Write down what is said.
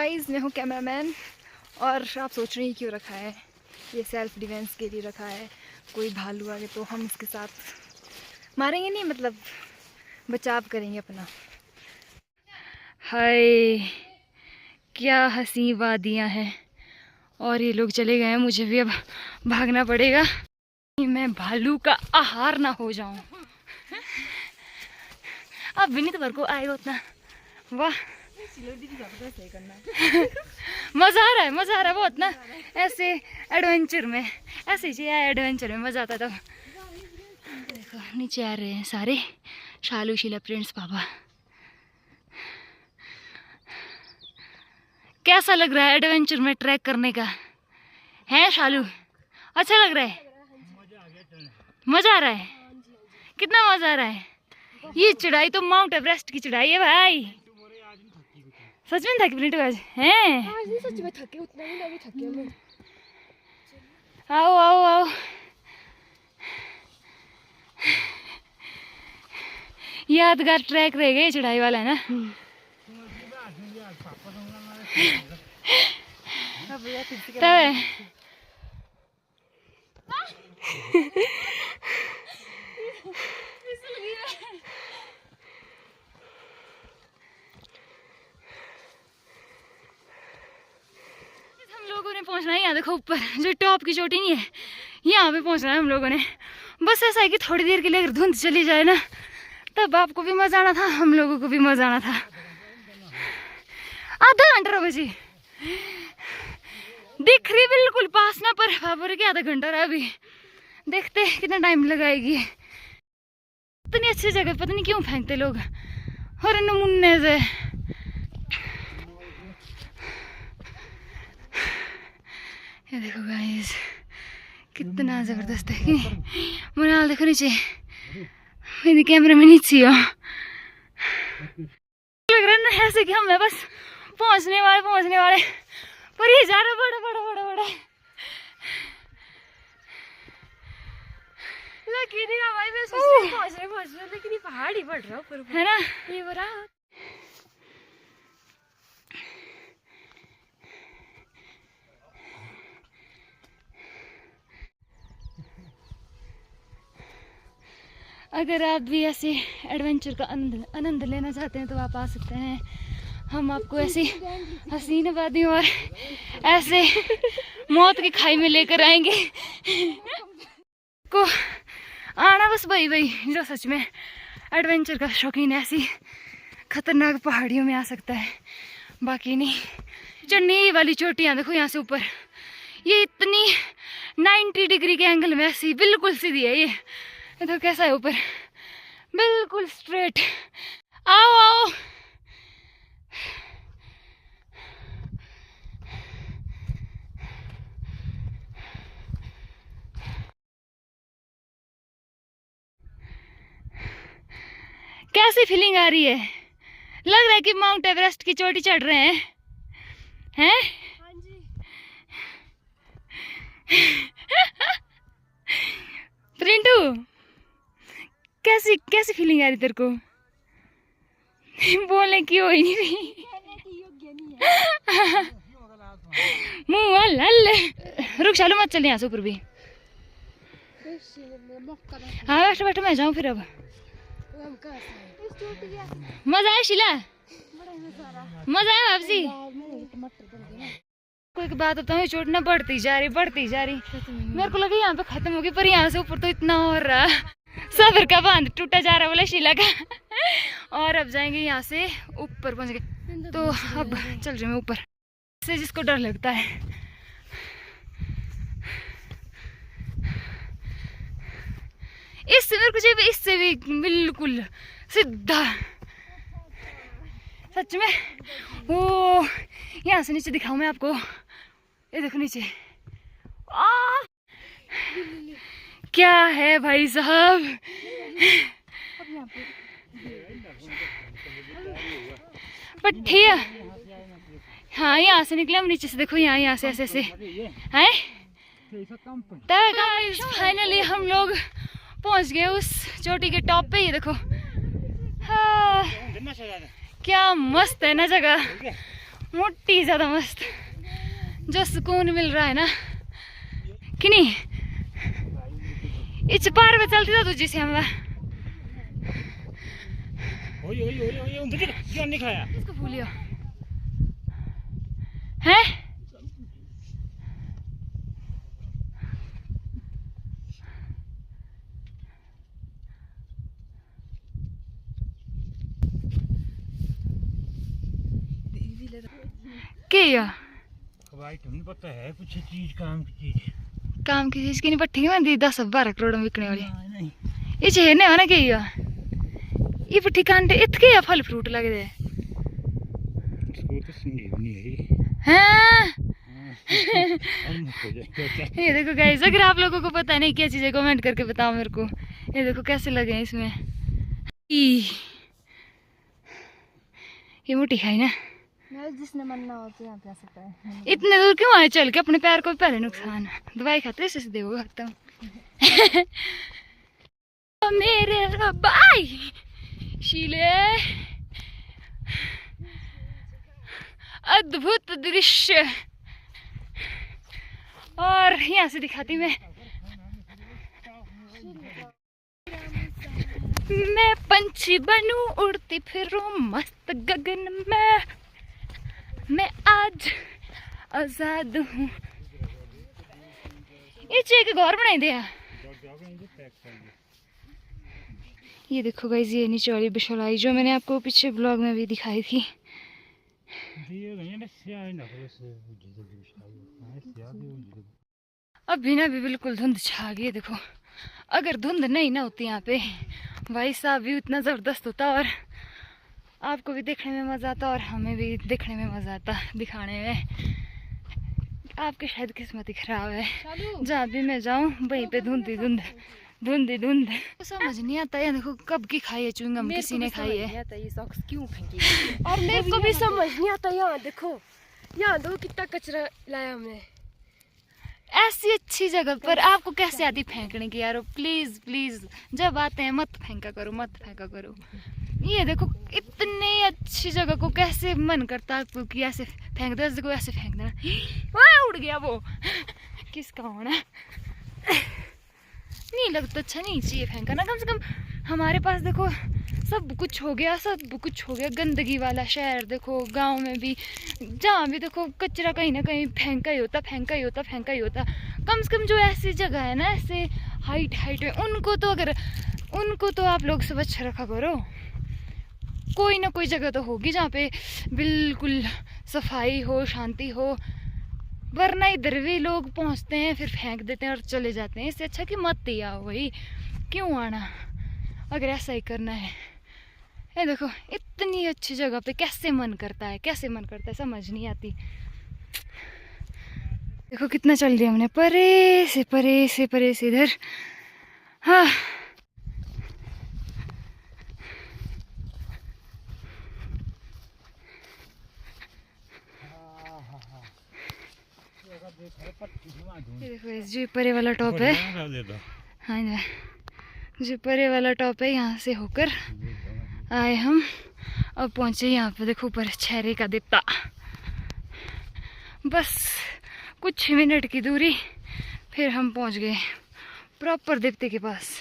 Guys, मैं हूँ cameraman और आप सोच रहे हैं क्यों रखा है ये। सेल्फ डिफेंस के लिए रखा है। कोई भालू आ गए तो हम उसके साथ मारेंगे नहीं, मतलब बचाव करेंगे अपना। हाय, क्या हसी वादियाँ हैं। और ये लोग चले गए हैं, मुझे भी अब भागना पड़ेगा, मैं भालू का आहार ना हो जाऊं। अब भी नहीं तो भर को आएगा उतना। वाह, मजा आ रहा है बहुत ना, ऐसे एडवेंचर में। ऐसे ही एडवेंचर में मजा आता था। देखो नीचे आ रहे हैं सारे शालू शीला प्रिंस पापा। कैसा लग रहा है एडवेंचर में ट्रैक करने का है शालू? अच्छा लग रहा है? मजा आ रहा है? कितना मजा आ रहा है? ये चढ़ाई तो माउंट एवरेस्ट की चढ़ाई है भाई। सच में थकी प्रिंट आज हैं? आज नहीं, सच में थके, उतना ही नहीं थके हम। आओ आओ आओ, यादगार ट्रैक रह गए चढ़ाई वाला है ना। तब पहुंचना है यहाँ। देखो ऊपर जो टॉप की चोटी नहीं है, यहाँ पे पहुंचना है हम लोगों ने। बस ऐसा है कि थोड़ी देर के लिए अगर धुंध चली जाए ना, तब आपको भी मजा आना था, हम लोगों को भी मजा आना था। आधा घंटा बजी दिख रही बिल्कुल पास ना, पर बाबर के आधा घंटा रहा अभी। देखते कितना टाइम लगाएगी। इतनी अच्छी जगह पता नहीं क्यों फेंकते लोग और नमूने से। ये देखो गाइस, कितना जबरदस्त है कि मुनाल। देखो नीचे मेरी कैमरे में नीचे हो, लग रहा है ना ऐसे कि हम बस पहुंचने वाले पर ये जा रहा बड़ा लकी नहीं भाई। मैं सोच रही पहुंचने लेकिन ये पहाड़ ही बढ़ रहा ऊपर है ना, ये बड़ा। अगर आप भी ऐसे एडवेंचर का आनंद लेना चाहते हैं तो आप आ सकते हैं। हम आपको ऐसी हसीन वादियों और ऐसे मौत की खाई में लेकर आएंगे को आना बस भाई जो सच में एडवेंचर का शौकीन है, ऐसी खतरनाक पहाड़ियों में आ सकता है। बाकी नहीं। चढ़ने वाली चोटियाँ देखो यहाँ से ऊपर, ये इतनी 90 डिग्री के एंगल में ऐसी बिल्कुल सीधी है। ये तो कैसा है ऊपर, बिल्कुल स्ट्रेट। आओ आओ, कैसी फीलिंग आ रही है? लग रहा है कि माउंट एवरेस्ट की चोटी चढ़ रहे हैं हैं? हाँ जी। प्रिंटू, कैसी फीलिंग आ रही तेरे को? बोलने की हो ही नहीं रही। मुँह लल। रुक चालू मत चल यहाँ से ऊपर भी। हाँ बैठो मैं जाऊँ फिर। अब मजा आया शीला? मजा आया वापसी? कोई बात बताऊँ, चोट ना बढ़ती जा रही। मेरे को लगा यहाँ पे खत्म होगी, पर यहाँ से ऊपर तो इतना हो रहा। सबर का बांध टूटा जा रहा बोला शीला का। और अब जाएंगे यहाँ से ऊपर पहुँच गए तो अब चल रहे हैं ऊपर से, जिसको डर लगता है। इससे मेरे को इससे भी बिल्कुल सीधा, सच में। ओ यहाँ से नीचे दिखाऊं मैं आपको, ये देखो नीचे। क्या है भाई साहब, पट्टिया। हाँ यहाँ से निकले हम, नीचे से देखो यहाँ से ऐसे हैं। फाइनली हम लोग पहुंच गए उस चोटी के टॉप पे। ये देखो, हाँ क्या मस्त है ना जगह, मोटी ज्यादा मस्त जो सुकून मिल रहा है ना कि नहीं। इस पार पे चलती था तुझी से हम इसको भूलियो हैं। क्या पता है कुछ चीज काम की चीज की नहीं पट्टी नहीं 10-12 करोड़ में बिकने वाली ये चेहने हो ना क्या ये पट्टी कांटे इतके फल फ्रूट लगे दे हाँ। ये देखो गाइस अगर आप लोगों को पता नहीं क्या चीज है कमेंट करके बताओ मेरे को। ये देखो कैसे लगे हैं इसमें ये मोटी खाई ना जिसने मनना हो तो यहाँ पे आ सकता है। इतने दूर क्यों आए चल के अपने पैर को पहले नुकसान दवाई खाते इसे देगा खत्म। मेरे रबाई शीले अद्भुत दृश्य और यहाँ से दिखाती मैं पंछी बनूं उड़ती फिरूं मस्त गगन में मैं आज आजाद हूँ। ये चेक घर बनाई दिया। ये देखो गाइस ये नीचे वाली बिशलाई जो मैंने आपको पीछे ब्लॉग में भी दिखाई थी। अभी ना भी बिल्कुल धुंध छा गई है देखो। अगर धुंध नहीं ना होती यहाँ पे भाई साहब व्यू इतना ज़बरदस्त होता और आपको भी देखने में मज़ा आता और हमें भी देखने में मज़ा आता दिखाने में। आपकी शायद किस्मत ही खराब है जहाँ भी मैं जाऊँ वहीं पे धुंधी धुंध धुंधी धुंध समझ नहीं आता है। देखो कब की खाई है च्युइंगम किसी ने खाई है ये सॉक्स क्यों फेंकी और मेरे को भी समझ नहीं आता। यहाँ देखो यहाँ दो कितना कचरा लाया हमने ऐसी अच्छी जगह पर आपको कैसे आती फेंकने की यार। प्लीज प्लीज जब आते हैं मत फेंका करो मत फेंका करो। ये देखो इतनी अच्छी जगह को कैसे मन करता है आपको कि ऐसे फेंक दो ऐसे को ऐसे फेंक देना। उड़ गया वो किसका होना नहीं लगता अच्छा नहीं चाहिए फेंका ना। कम से कम हमारे पास देखो सब कुछ हो गया गंदगी वाला शहर देखो गांव में भी जहाँ भी देखो कचरा कहीं ना कहीं फेंका ही होता। कम से कम जो ऐसी जगह है ना ऐसे हाइट में उनको तो आप लोग स्वच्छ रखा करो। कोई ना कोई जगह तो होगी जहाँ पे बिल्कुल सफाई हो शांति हो वरना इधर भी लोग पहुँचते हैं फिर फेंक देते हैं और चले जाते हैं। इससे अच्छा कि मत ही आओ भाई क्यों आना अगर ऐसा ही करना है। ये देखो इतनी अच्छी जगह पे कैसे मन करता है समझ नहीं आती। देखो कितना चल दिया हमने परे से इधर। हाँ ये देखो जो परे वाला टॉप है। हाँ जो परे वाला टॉप है यहाँ से होकर आए हम अब पहुँचे यहाँ पे। देखो ऊपर छहरे का दिप्ता बस कुछ मिनट की दूरी फिर हम पहुँच गए प्रॉपर दिप्ते के पास।